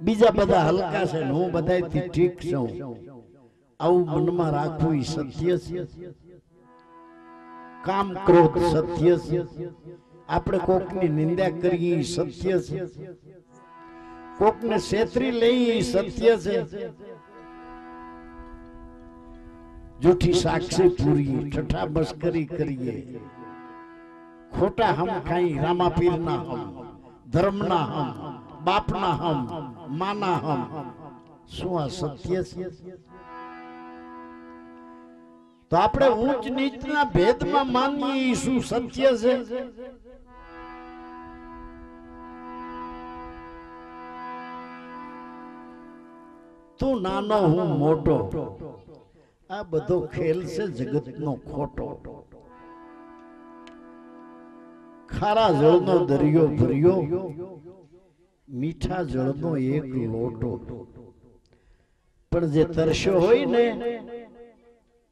બીજા બધા હલકા છે, હું બધાથી ઠીક છું, આવું મનમાં રાખવું એ સત્ય છે. કામ ક્રોધ સત્ય છે. આપણે કોકની નિંદા કરીએ એ સત્ય છે. કોકને છેતરી લઈએ એ સત્ય છે. જૂઠી સાક્ષી પૂરીએ, ઠઠા મસ્કરી કરીએ, ખોટા હમ ખાઈ, રામાપીર ના હમ, ધર્મ ના હમ, બાપ ના હમ, માના હમ. શું આ સત્ય છે? તો આપણે ઊંચ નીચના ભેદમાં માનીએ એ શું સત્ય છે? તું નાનો હું મોટો, આ બધો ખેલ છે જગતનો ખોટો. ખારા જળનો દરિયો ભર્યો, મીઠા જળનો એક લોટો. પણ જે તરસ્યો હોય ને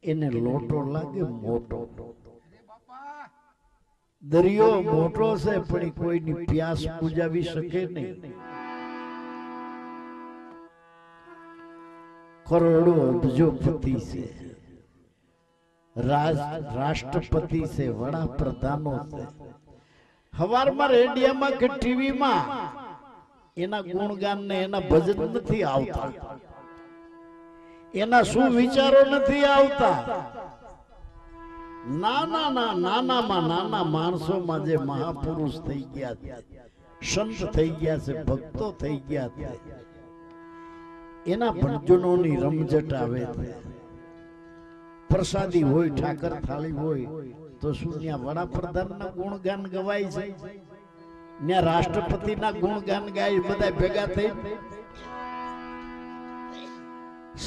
એને લોટો લાગે મોટો. દરિયો મોટો છે પણ કોઈની પ્યાસ બુજાવી શકે નહીં. કરોડો અબજોપતિ છે, રાષ્ટ્રપતિ છે, વડાપ્રધાનો છે. હવારમાં રેડિયામાં કે ટીવીમાં એના ગુણગાન ને એના ભજન નથી આવતા, એના શું વિચારો નથી આવતા. નાનામાં નાના માણસોમાં જે મહાપુરુષ થઈ ગયા છે, સંત થઈ ગયા છે, ભક્તો થઈ ગયા છે, એના ભજનોની રમઝટ આવે છે. પ્રસાદી હોય, ઠાકર થાળી હોય તો શું ત્યાં વડાપ્રધાનના ગુણગાન ગવાય છે? ત્યાં રાષ્ટ્રપતિના ગુણગાન ગાય બધા ભેગા થઈ?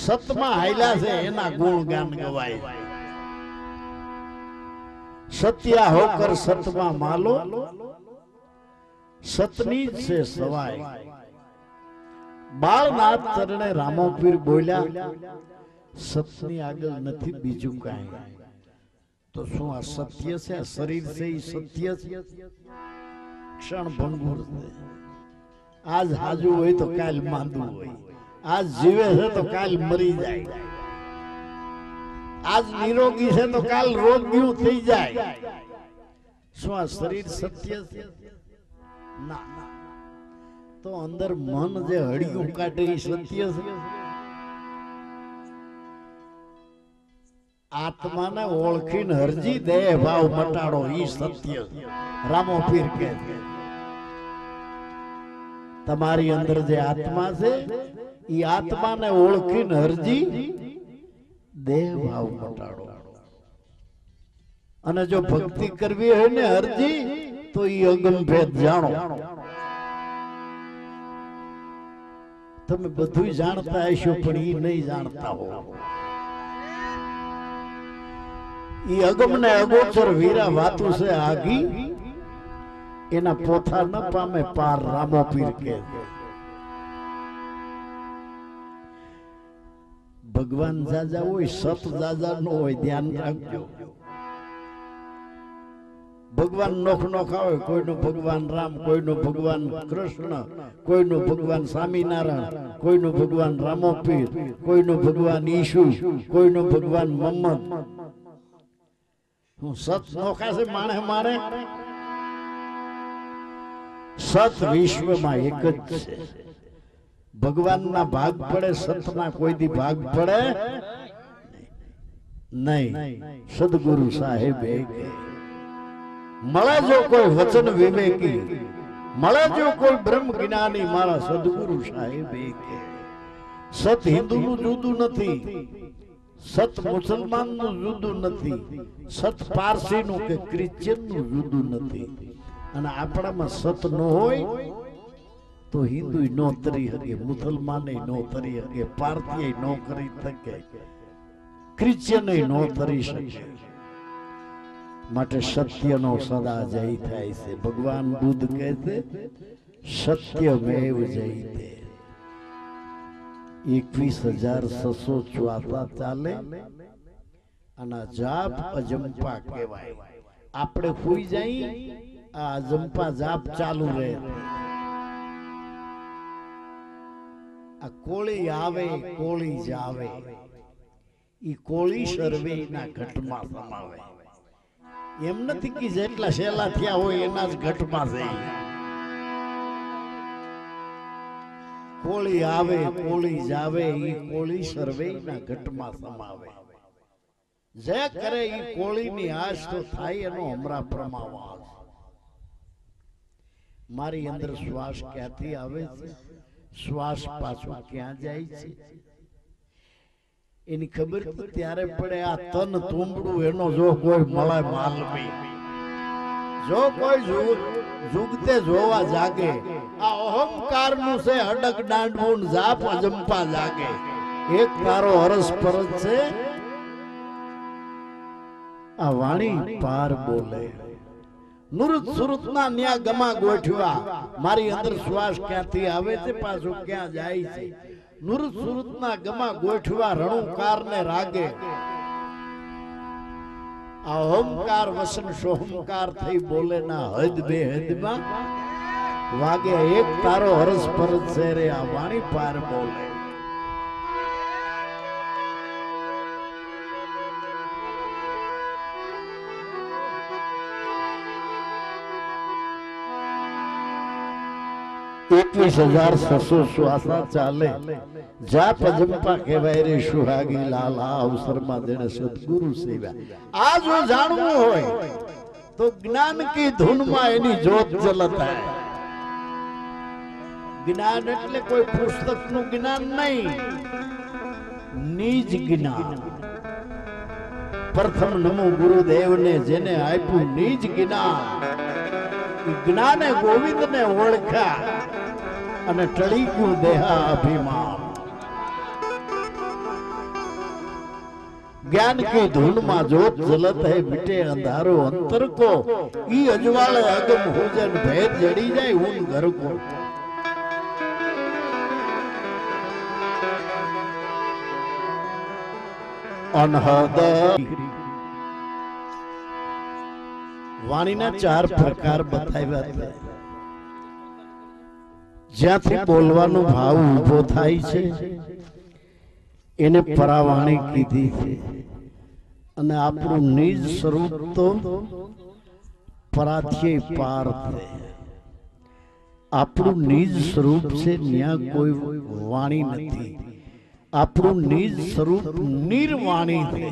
સતમાં હાયલા છે એના ગુણગાન ગવાય. સત્યા હોકર સતમાં માલો, સતની છે સવાય. બાળનાથ ચરણે રામોપીર બોલ્યા, સતની આગળ નથી બીજું કાંઈ. તો શું આ સત્ય છે? આ શરીર છે એ સત્ય છે? ક્ષણ ભંગુર છે. આજ હાજુ હોય તો કાલ માંદું હોય, આજ જીવે છે તો કાલ મરી જાય, આજ નિરોગી છે તો કાલ રોગ્યું થઈ જાય. શું આ શરીર સત્ય છે? ના. તો અંદર મન જે હળિયું કાઢે એ સત્ય છે? આત્માને ઓળખીને હરજી દેહ ભાવ મટાડો એ સત્ય. રામોપીર કહે છે તમારી અંદર જે આત્મા છે એ આત્માને ઓળખીને હરજી દેહ ભાવ મટાડો. અને જો ભક્તિ કરવી હોય ને હરજી તો એ અગમ ભેદ જાણો. તમે બધું જાણતા હશો પણ એ નહીં જાણતા હો. ઈ અગમ ને અગોચર વીરા વાતું છે આગી, એના પોથા ન પામે પાર. રામોપીર કે ભગવાન જાજા હોય, સત જાજા નો હોય, ધ્યાન રાખજો. ભગવાન નોખ નોખા હોય, કોઈનો ભગવાન રામ, કોઈનો ભગવાન કૃષ્ણ, કોઈનો ભગવાન સ્વામિનારાયણ, કોઈનો ભગવાન રામોપીર, કોઈનો ભગવાન ઈશુ, કોઈનો ભગવાન મોહમ્મદ. હું સત નોખા છે માણે મારે. સત વિશ્વમાં એક જ છે. ભગવાનના ભાગ પડે, સતના કોઈ દી ભાગ પડે નહીં. સદગુરુ સાહેબ મળે જો કોઈ વચન વિવેકી, મળે જો કોઈ બ્રહ્મ જ્ઞાની, મારા સદગુરુ સાહેબ કે સત હિન્દુનું જુદું નથી, સત મુસલમાનનું જુદું નથી, સત પારસીનું કે ક્રિશ્ચિયનનું જુદું નથી. અને આપણામાં સત ન હોય તો હિન્દુ નો તરી શકે, મુસલમાન નો તરી શકે, પારસી નો કરી શકે, ક્રિશ્ચિયન નો તરી શકે. માટે સત્યનો સદા જય થાય છે. ભગવાન બુદ્ધ કહે છે સત્યમેવ જયતે. 21,604 ચાલે અને જાપ અજંપા કહેવાય. આપણે ખોઈ જાય આ અજંપા જાપ ચાલુ રહે. આ કોળી આવે કોળી જાવે, ઈ કોળી સર્વે ના ઘટમાં સમાવે. એમ નથી કે જેટલા શેલા થયા હોય એના જ ઘટમાં જઈ. કોળી આવે કોળી જાવે, ઈ કોળી સર્વે ના ઘટમાં સમાવે. જે કરે ઈ કોળી ની આશ તો થાય એનો હમરા પ્રમાવાસ. મારી અંદર શ્વાસ ક્યાંથી આવે છે, શ્વાસ પાછો ક્યાં જાય છે, એની ખબર તો ત્યારે પડે. આ તન તુંબડું એનો જો કોઈ મળે માલવી, જો કોઈ જુગતે જોવા જાગે, આ અહંકાર નું છે અડક દાંડવું જાપ અજંપા જાગે. એક તારો હરસ પરત છે, આ વાણી પાર બોલે. નુરત સુરત ના ન્યા ગમા ગોઠવા. મારી અંદર શ્વાસ ક્યાંથી આવે છે, પાછો ક્યાં જાય છે. નુરત સુરત ના ગમા ગોઠવા રણુકાર ને રાગે. આ ઓમકાર વસન સોહમકાર થઈ બોલે ના હદ બે હદમાં વાગે. એક તારો હરસ પરત છે રે, આ વાણી પાર બોલે. એકવીસ 21,600 શ્વાસા ચાલે. જાપ અજંપા કહેવાય રે સુહાગી લાલ. આ અવસરમાં જેને સદગુરુ સેવ્યા. આ જો જાણવું હોય તો જ્ઞાન કી ધૂનમાં એની જોત જલતા. જ્ઞાન એટલે કોઈ પુસ્તક નું જ્ઞાન નહીં, નિજ જ્ઞાન. પ્રથમ નમો ગુરુદેવ ને જેને આપ્યું નિજ જ્ઞાન. જ્ઞાને ગોવિંદ ને ઓળખ્યા અને ટળી ગયું દેહા અભિમાન. ज्ञान की धुन में जोत जलत है, मिटे अंधारो अंतर को. ई अजवाले अगम भोजन भेद जड़ी जाए उन घर को. अनहद वाणीना 4 प्रकार बताव्या था. ज्यांथी बोलवानो भाव उभो थाय छे એને પરાવાણી કીધી છે. અને આપણું નિજ સ્વરૂપ તો પરાથ્ય પાર છે. આપણું નિજ સ્વરૂપ છે, ત્યાં કોઈ વાણી નથી. આપણું નિજ સ્વરૂપ નિર્વાણી છે,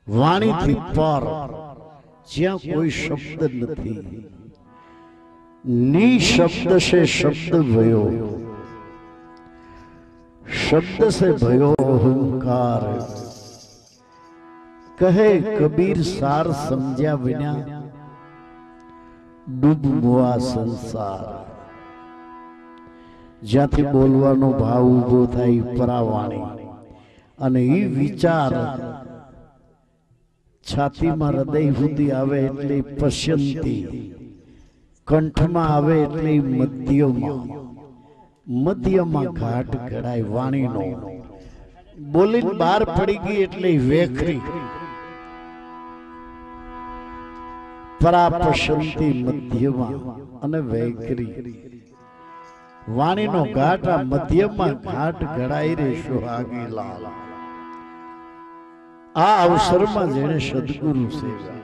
વાણીથી પર, જ્યાં કોઈ શબ્દ નથી. નિશબ્દ से शब्द भयो, शब्द से भयो अहंकार. कहे कबीर सार समझ्या विना डूबवा संसार. ज्यांथी बोलवानो भाव उभो थाय परावाणी. અને ઈ વિચાર છાતીમાં હૃદય સુધી આવે એટલે પશ્યંતી, કંઠમાં આવે એટલે મધ્યમાં, મધ્યમાં ઘાટ ઘડાય વાણીનો. બોલીને બહાર પડી ગઈ એટલે વેખરી. પરાપશંતિ મધ્યમાં અને વેખરી. વાણીનો ઘાટ આ મધ્યમાં ઘાટ ઘડાય રે સુહાગી લાલ. આ અવસરમાં જેને સદગુરુ સેવા.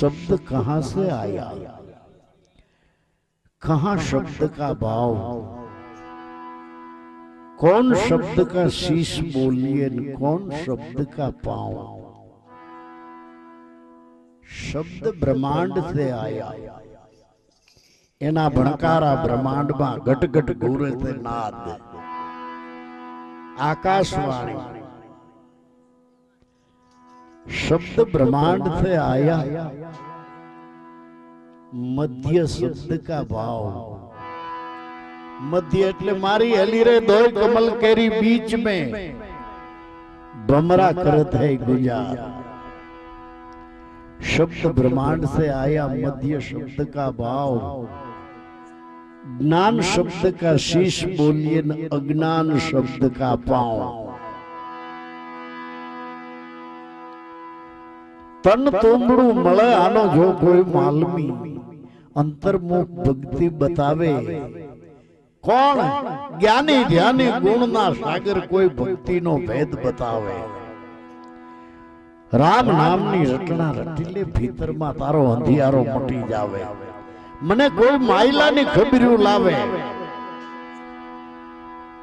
शब्द कहां से आया, कहां शब्द का भाव, कौन शब्द का शीश बोलिए, कौन शब्द का पांव. शब्द ब्रह्मांड से आया. एना भणकारा ब्रह्मांड में गट गट घूरे थे नाद. आकाशवाणी शब्द ब्रह्मांड से आया. मध्य शब्द का भाव. मध्य એટલે મારી હલી રે દોય કમલ કેરી बीच में भमरा करत है गुजार. शब्द ब्रह्मांड से आया, मध्य शब्द का भाव. ज्ञान शब्द का शीश बोलिए, अज्ञान शब्द का पांव. તન તોમડું મળે આનો જો કોઈ માલમી અંતર્મુખ ભક્તિ બતાવે કોણ જ્ઞાની ધ્યાની ગુણના સાગર કોઈ ભક્તિનો ભેદ બતાવે રામ નામની રટણા રટી લે ભીતરમાં તારો અંધિયારો મટી જાવે મને કોઈ માયલાની ખબર્યું લાવે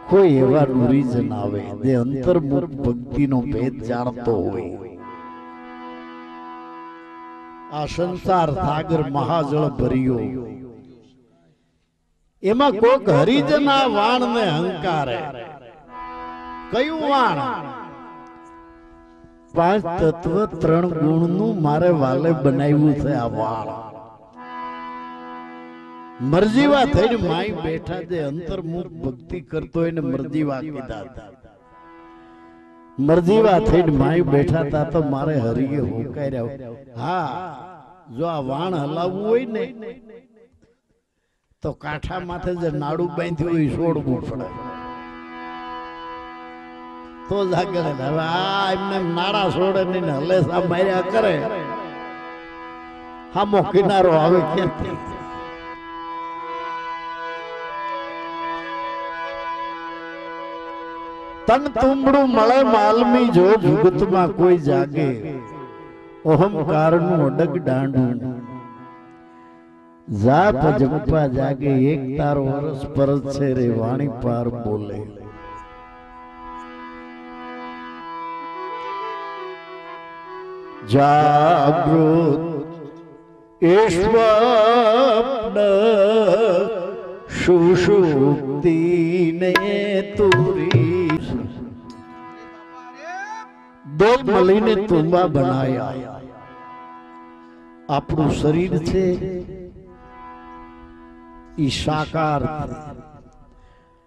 કોઈ એવા નુરીજન આવે જે અંતર્મુખ ભક્તિનો ભેદ જાણતો હોય આ સંસાર સાગર મહાજળ ભર્યો એમાં કોક હરિજન આ વાણ ને હંકારે કયું વાણ પાંચ તત્વ ત્રણ ગુણ નું મારે વાલે બનાવ્યું છે આ વાણ મરજીવા થઈને માઈ બેઠા જે અંતર્મુખ ભક્તિ કરતો એને મરજીવા કીધા મરજીવા થઈને માઈ બેઠા તા તો મારે હરિએ હોકાર્યા હા જો આ વાણ હલાવવું હોય ને તો કાંઠા માથે જે નાડું બાંધ્યું હોય છોડવું પડે તો જાગડે હવે આ એમને નાડા છોડે ને હલેસા માર્યા કરે હામો કિનારો આવે ક્યાંથી તન તુંબડું મળે માલમી જો જુગતમાં કોઈ જાગે અહંકાર નું અડગ દાંડું જાપ જપા જાગે એક તારો વરસ પરત છે રે વાણી પાર બોલે જાગૃત સ્વપ્ન સુષુપ્તિ ને તુરી દો મળીને તુંબા બનાયા આપણું શરીર છે ઈ સાકાર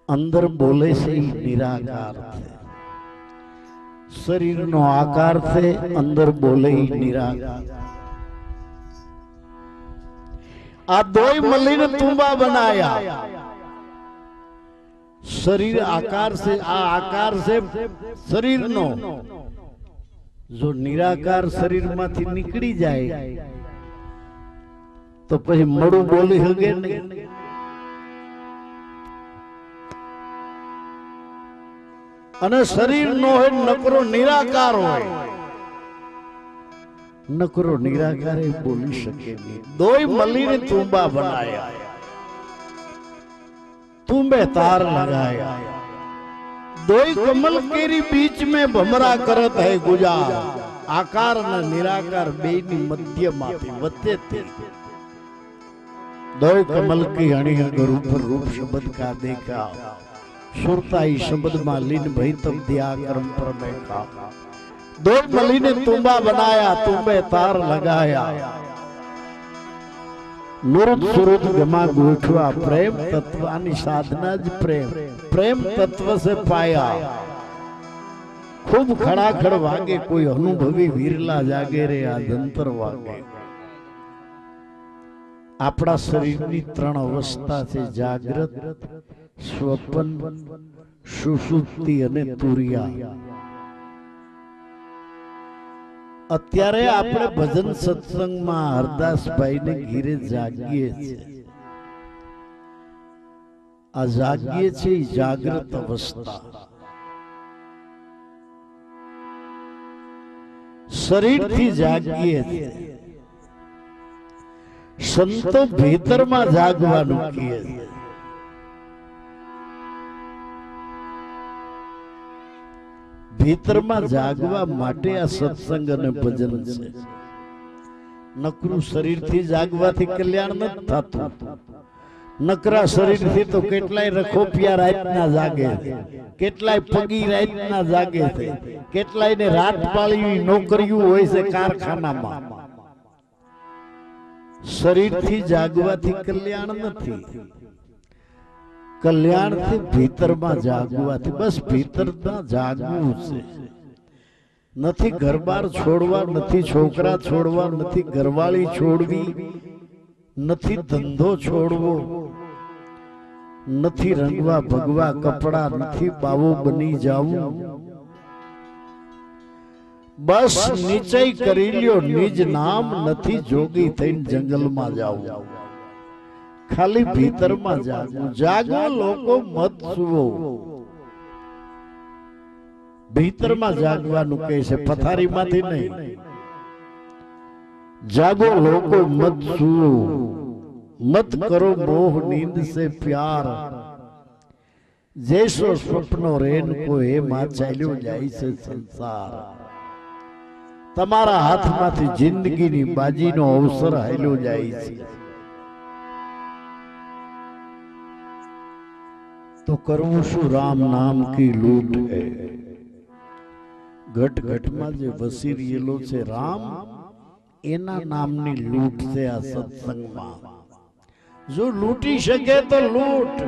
અંદર બોલે છે ઈ નિરાકાર શરીરનો આકાર છે અંદર બોલે ઈ નિરાકાર આ દોય મળીને તુંબા બનાયા શરીર આકાર છે આ આકાર છે શરીરનો જો નિરાકાર શરીરમાંથી નીકળી જાય તો પછી મળું બોલી શકે નહીં અને શરીર નો હોય નકરો નિરાકાર હોય નકરો નિરાકાર બોલી શકે નહીં દોય મળીને તુંબા બનાયા તુંબે તાર लगाया दोई कमल केरी बीच में भमरा करत है गुजार आकार न निराकार बेनी मध्य माफी वच्चे थी दोई कमल की हणी अगर ऊपर रूप शब्द का देखा सुरताई शब्द में लीन भई तब दिया कर्म पर में का दो मली ने तुम्बा बनाया तुम्बे तार लगाया नुरुद सुरुद गमा गोठवा प्रेम तत्वानी साधना ज प्रेम प्रेम तत्व से पाया खूब खड़ाखड़ वागे कोई अनुभवी वीरला जागे रे आ जंतर वागे આપણા શરીરની ત્રણ અવસ્થા છે જાગ્રત સ્વપ્ન સુષુપ્તિ અને તુરિયા અત્યારે આપણે ભજન સત્સંગમાં હરદાસભાઈને ઘીરે જાગીએ છીએ આ જાગીએ છીએ જાગ્રત અવસ્થા શરીરથી જાગીએ છીએ સંતો ભીતરમાં જાગવાનું કહે છે ભીતરમાં જાગવા માટે આ સત્સંગ અને ભજન છે નકરું શરીરથી જાગવાથી કલ્યાણ નથી થતું નકરા શરીરથી તો કેટલાય રખોપિયા રાતના જાગે છે કેટલાય પગી રાતના જાગે છે કેટલાયને રાત પાળી નોકરીઓ હોય છે કારખાનામાં શરીરથી જાગવાથી કલ્યાણ નથી કલ્યાણથી ભીતરમાં જાગવાથી બસ ભીતરમાં જાગવું છે નથી ઘરબાર છોડવા નથી છોકરા છોડવા નથી ઘરવાળી છોડવી નથી ધંધો છોડવો નથી રંગવા ભગવા કપડા નથી બાવો બની જાવું બસ નિશ્ચય કરી લ્યો નિજ નામ નથી જોગી થઈને જંગલમાં જાવું ખાલી ભીતરમાં જાગવું જાગો લોકો મત સુવો ભીતરમાં જાગવાનું કહે છે પથારીમાંથી નહીં जागो लोगो मत सुओ मत करो मोह नींद से प्यार जैसो स्वप्नो रेन को हे मां चाल्यो जाय से संसार तमारा हाथमांथी जिंदगीनी बाजीनो अवसर हाल्यो जाय छे तो करवुं शुं राम नाम की लूट है घट घट में जे वसी रहेलो छे राम एना नामनी लूट से आ सत्संग में जो लूटी सके तो लूट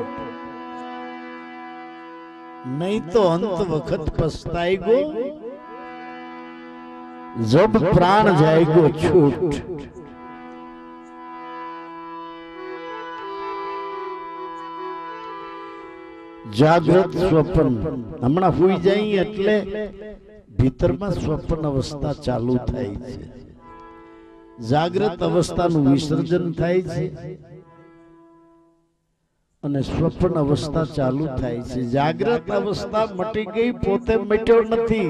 नहीं तो अंत वक्त पछताएगो जब प्राण जाएगो छूट जागृत स्वप्न हमणा हुई जाई एटले भीतर में स्वप्न अवस्था चालू थाय छे जागृत अवस्थाનું વિસર્જન થાય છે અને સ્વપ્ન અવસ્થા ચાલુ થાય છે જાગૃત અવસ્થા મટી ગઈ પોતે મટ્યો નથી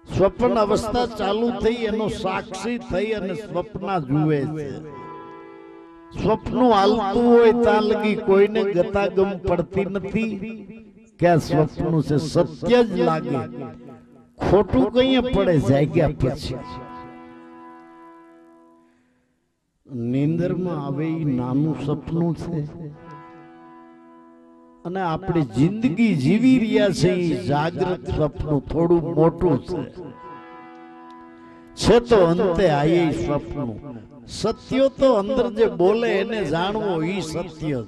સ્વપ્ન અવસ્થા ચાલુ થઈ એનો સાક્ષી થઈ અને સ્વપ્ન જુએ છે સ્વપ્ન હાલતું હોય ત્યાં લગી કોઈને ગતાગમ પડતી નથી કે આ સ્વપ્ન છે સત્ય જ લાગે खोटू कहीं पड़े जाग्या पछी नींदर में आवे नानु सपनु छे अने आपणी जिंदगी जीवी रिया छे जागृत सपनु थोड़ू मोटू छे तो अंते आए सपनु सत्य तो अंदर जे बोले एने जाणवो ई सत्य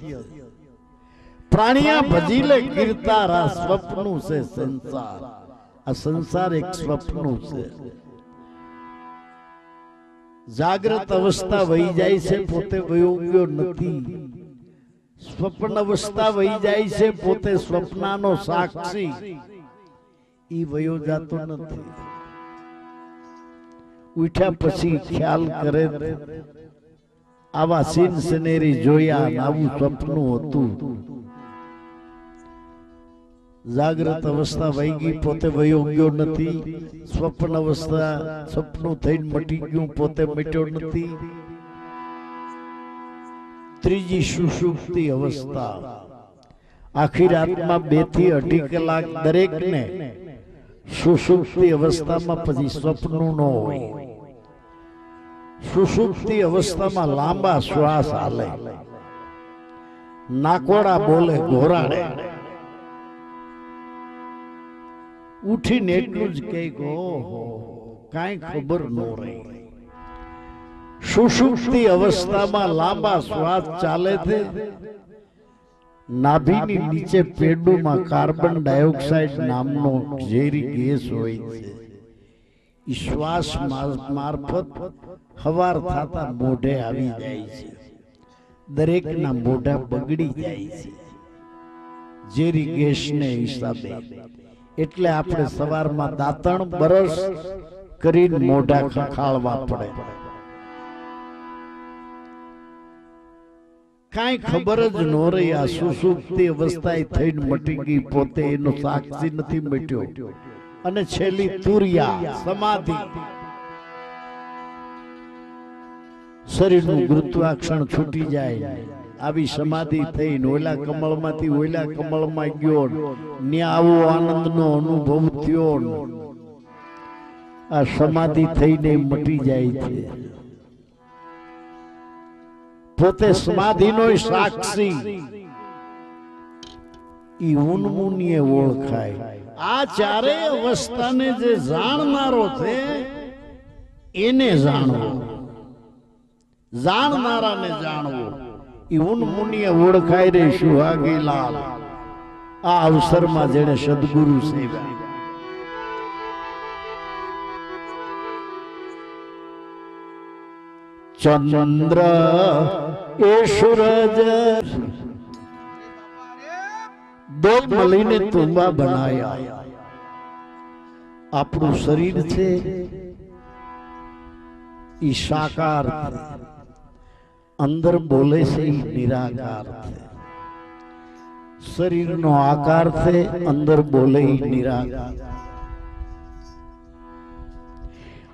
प्राणिया भजीले कीर्तारा स्वप्नु से संसार आ संसार एक स्वप्न से जागृत अवस्था वही जाय छे पोते वयो गयो नथी स्वप्न अवस्था वही जाय छे पोते स्वप्नानो साक्षी ई वयो जातो नथी उठ्या पछी ख्याल करे आवा सीन सिनेरी जोया आવું स्वप्न હતું जागृत अवस्था वही पोते वयो गयो नथी स्वप्न अवस्था सपनु थईने मटी गयुं पोते मट्यो नथी त्रीजी सुषुप्ति अवस्था आखी रात में 2 થી 2.5 कलाक दरेक ने सुषुप्ति अवस्था में पछी स्वप्नु न होय सुषुप्ति अवस्था में लांबा श्वास हाले नाकोड़ा बोले घोराड़े उठी ने एटलुं ज कहे ओहो काई खबर न रही सुषुप्ति अवस्था में लांबा श्वास चाले थे नाभीनी नीचे पेडू में कार्बन डाइऑक्साइड नामनो झेरी गैस होय छे श्वास मार्फत हवार थाता मोढे आवी जाय छे दरेक ना मोढा बगड़ी जाय छे झेरी गैस ने हिसाबे એટલે આપણે સવારમાં દાંતણ બરસ કરીને મોઢા ખખાળવા પડે કાઈ ખબર જ ન રહી આ સુષુપ્તિ અવસ્થાએ થઈને મટી ગઈ પોતે એનો સાક્ષી નથી મટ્યો અને છેલ્લી તુરિયા સમાધિ શરીરનું ગુરુત્વાકર્ષણ છૂટી જાય આવી समाधि थई ओला कमल मांथी ओला कमल में गयो ने आवो आनंद नो अनुभव थयो आ समाधि थईने मटी जाय छे पोते समाधि नो साक्षी ई उन्मुनिये ओळखाय आ चारे अवस्था ने जे जाणनारो छे एने जाणवो जाणनारा ने जाणवो उन्मुनिये ओळखाय रे सुहागी लाल आ अवसर में जेने सद्गुरु सेवा चंद्र ए सूरज दो मलीने तुम्बा बनाया આપણું શરીર છે ઈ સાકાર છે, અંદર બોલે છે ઈ નિરાકાર છે. શરીરનો આકાર છે, અંદર બોલે ઈ નિરાકાર.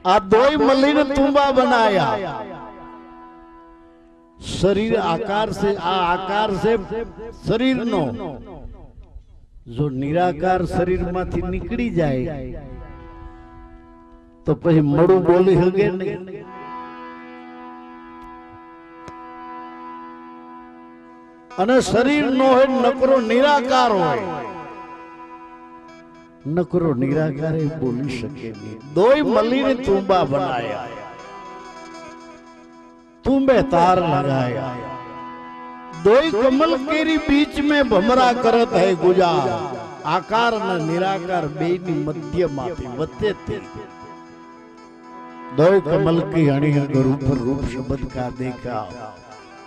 આ દોય મળીને તુંબા બનાયા. શરીર આકાર છે, આ આકાર છે શરીરનો. જો નિરાકાર શરીરમાંથી નીકળી જાય તો પછી મળું બોલી શકે નહીં. અને શરીર નો હોય નકરો નિરાકાર હોય, નકરો નિરાકાર એ બોલી શકે નહીં. દોય મળીને તુંબા બનાયા, तुम्बे तार लगाया. दोई कमल केरी बीच में भमरा करत है गुजार. आकार न निराकार बेनी मध्य माथी वच्चे थी. दोई कमल की अणी रूप रूप शब्द का देखा.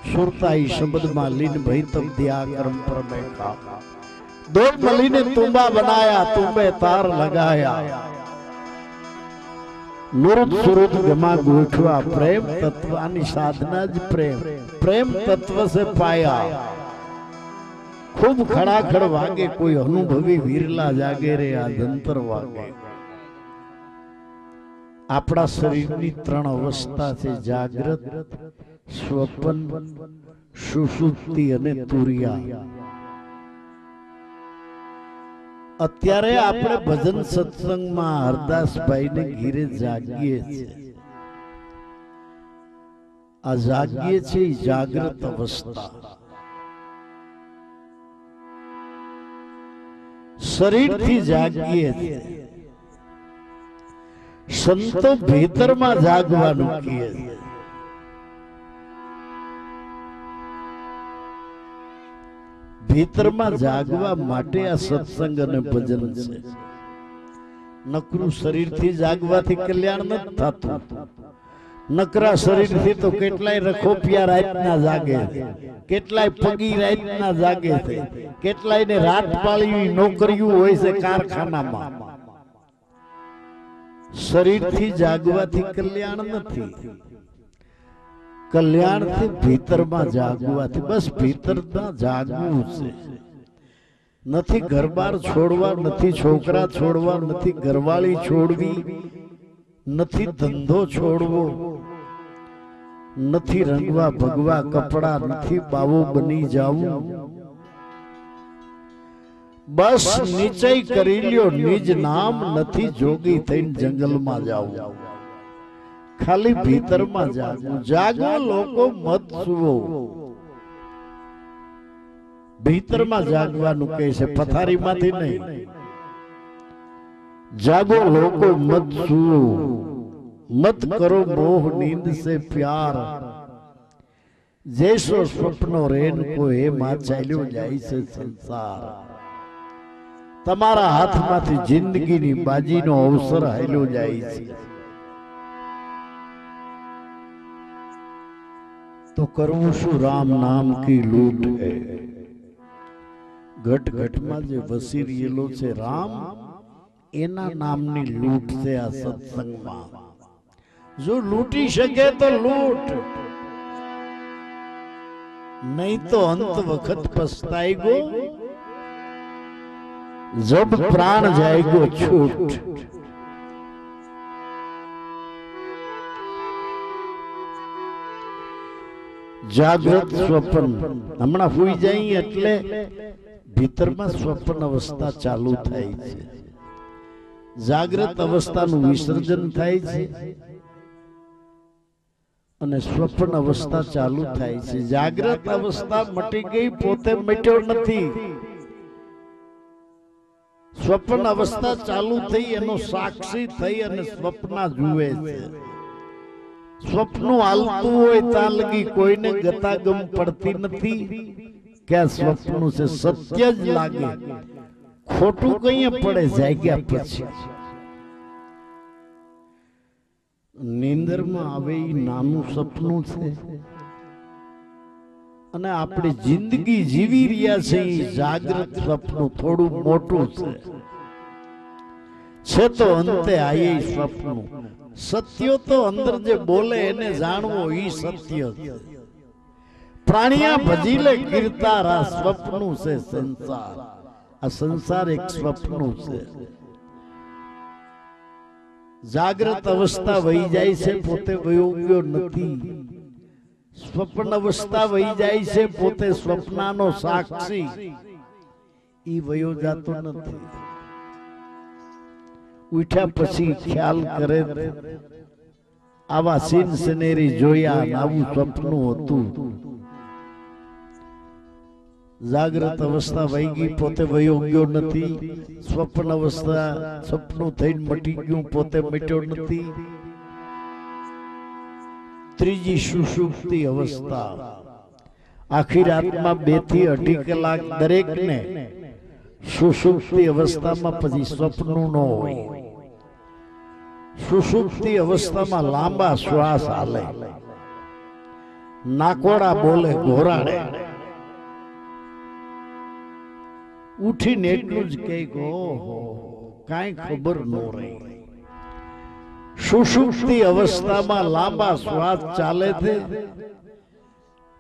सुरताई शब्द मा लीन भई तब दिया कर्म पर बैठा. दोई मली ने तुम्बा बनाया, तुम्बे तार लगाया. नुरुद सुरुद गमा गोठवा. प्रेम तत्व आनी साधना ज प्रेम. प्रेम तत्व से पाया. खूब खड़ाखड़ वागे कोई अनुभवी वीरला जागे रे आ जंतर वागे. आपड़ा शरीरनी त्रण अवस्था छे, जागृत, स्वप्न, सुषुप्ति अने तुरिया. અત્યારે આપણે ભજન સત્સંગમાં હરદાસભાઈને ઘીરે જાગીએ છીએ. આ જાગીએ છીએ જાગૃત અવસ્થા. શરીરથી જાગીએ છીએ. સંતો ભીતરમાં જાગવાનું કહે છે. ભીતરમાં જાગવા માટે આ સત્સંગ અને ભજન છે. નકરું શરીરથી જાગવાથી કલ્યાણ નથી થતું. નકરા શરીરથી તો કેટલાય રખોપિયા રાતના જાગે છે, કેટલાય પગી રાતના જાગે છે, કેટલાય ને રાત પાળી નોકરીઓ હોય છે કારખાનામાં. શરીરથી જાગવાથી કલ્યાણ નથી. કલ્યાણ થી ભીતરમાં જાગવાથી. બસ ભીતરમાં જાગવું છે. નથી ઘરબાર છોડવા, નથી છોકરા છોડવા, નથી ઘરવાળી છોડવી, નથી ધંધો છોડવો, નથી રંગવા ભગવા કપડા, નથી બાવો બની જાવું. બસ નિશ્ચય કરી લ્યો નિજ નામ, નથી જોગી થઈને જંગલમાં જાવું. ખાલી ભીતરમાં જાગવું. જાગો લોકો મત સુવો. ભીતરમાં જાગવાનું કહે છે, પથારીમાંથી નહીં. જાગો લોકો મત સુવો. મત કરો મોહ નીંદ સે પ્યાર. जैसो स्वप्नो रेन को हे मां चाल्यो जाय से संसार. તમારા હાથમાંથી જિંદગીની બાજીનો અવસર હાલ્યો જાય છે. तो करवू शू राम नाम की लूट है. घट घट में जे वसी रहेलो छे राम, एना नामनी लूट से आ सत्संग में. जो लूटी सके तो लूट, नहीं तो अंत वक्त पछताएगो, जब प्राण जाएगो छूट. जागृत स्वप्न हमणा हुई जाई એટલે ભીતરમાં સ્વપ્ન અવસ્થા ચાલુ થાય છે. જાગૃત અવસ્થાનું વિસર્જન થાય છે અને સ્વપ્ન અવસ્થા ચાલુ થાય છે. જાગૃત અવસ્થા મટી ગઈ, પોતે મટ્યો નથી. સ્વપ્ન અવસ્થા ચાલુ થઈ, એનો સાક્ષી થઈ અને સ્વપ્ન જુએ છે. સ્વપ્નું હાલતું હોય ત્યાં લગી કોઈને ગતાગમ પડતી નથી કે આ સ્વપ્નું છે. સત્ય જ લાગે, ખોટું કઈ પડે જાગ્યા પછી. નીંદરમાં આવે એ નાનું સપનું છે અને આપણે જિંદગી જીવી રહ્યા છે એ જાગૃત સપનું થોડું મોટું છે. છે તો અંતે આયે સ્વપ્ન સત્ય તો અંદર જે બોલે એને જાણવો ઈ સત્ય છે પ્રાણિયા ભજીલે કીર્તારા સ્વપ્નું છે સંસાર આ સંસાર એક સ્વપ્નું છે જાગ્રત અવસ્થા વહી જાય છે પોતે વયો ગયો નથી સ્વપ્ન અવસ્થા વહી જાય છે પોતે સ્વપ્નાનો સાક્ષી ઈ વયો જાતો નથી ઉઠ્યા પછી ખ્યાલ કરે આવા સીન સિનેરી જોયા આવું સપનું હતું જાગ્રત અવસ્થા વહી ગઈ પોતે વયો ગયો નથી સ્વપ્ન અવસ્થા સપનું થઈને મટી ગયું પોતે મટ્યો નથી ત્રીજી સુષુપ્તિ અવસ્થા આખી રાતમાં 2 થી 2.5 કલાક દરેકને સુષુપ્તિ અવસ્થામાં પછી સ્વપ્નું ન હોય સુષુપ્તિ અવસ્થામાં લાંબા શ્વાસ હાલે નાકોડા બોલે ઘોરાડે ઉઠીને એટલું જ કહે ઓહો કાંઈ ખબર ન રહી સુષુપ્તિ અવસ્થામાં લાંબા શ્વાસ ચાલે છે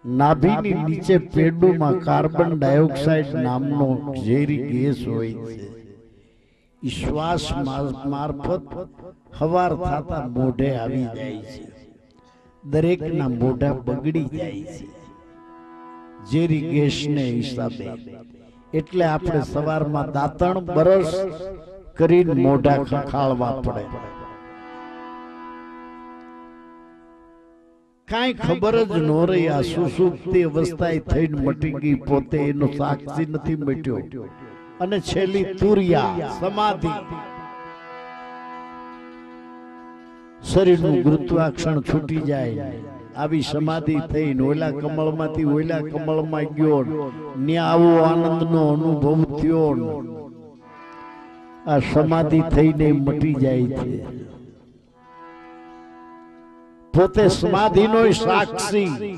નાભીની નીચે પેડુમાં કાર્બન ડાયોક્સાઇડ નામનો ઝેરી ગેસ હોય છે શ્વાસ મારફત હવાર થતા મોઢે આવી જાય છે દરેકના મોઢા બગડી જાય છે ઝેરી ગેસને હિસાબે એટલે આપણે સવારમાં દાંતણ બ્રશ કરીને મોઢા ખખાળવા પડે કાંઈ ખબર જ ન રહી આ સુષુપ્તિ અવસ્થાએ થઈને મટી ગઈ પોતે એનો સાક્ષી નથી મટ્યો અને છેલ્લી તુરિયા સમાધિ શરીરનું ગુરુત્વાકર્ષણ છૂટી જાય આવી સમાધિ થઈને ઓલા કમળમાંથી ઓલા કમળમાં ગયો ને આવો આનંદનો અનુભવ થયો આ સમાધિ થઈને મટી જાય છે પોતે સમાધિનો સાક્ષી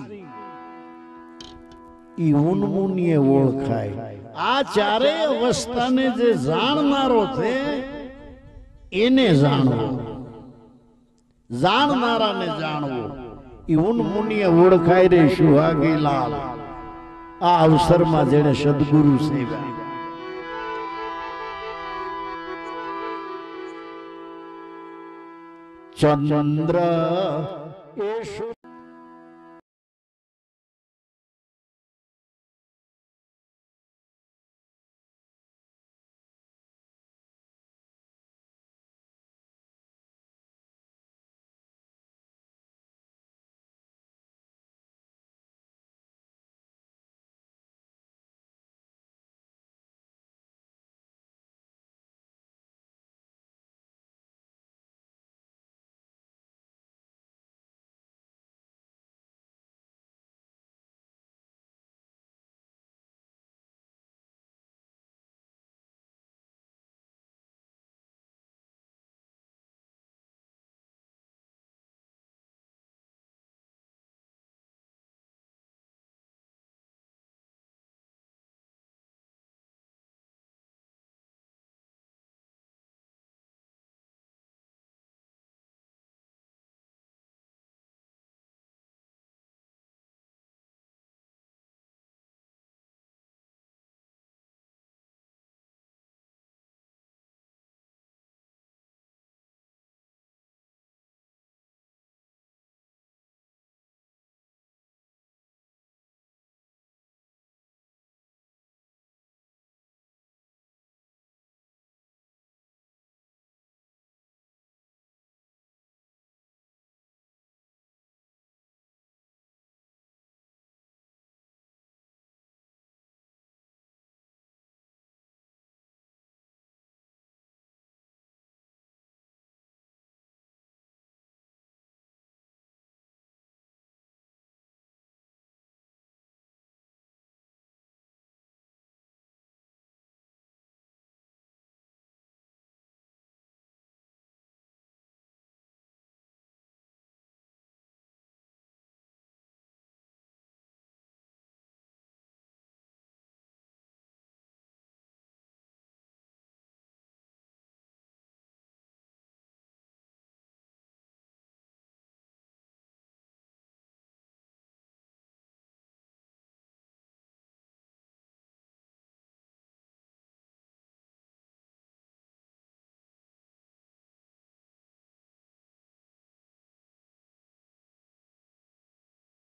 ઈ ઉન્મુનિએ ઓળખાય આ ચારે અવસ્થાને જે જાણનારો છે એને જાણવો જાણનારાને જાણવો ઈ ઉન્મુનિએ ઓળખાય રે સુહાગીલાલ આ અવસરમાં જેને સદગુરુ સેવા ચંદ્ર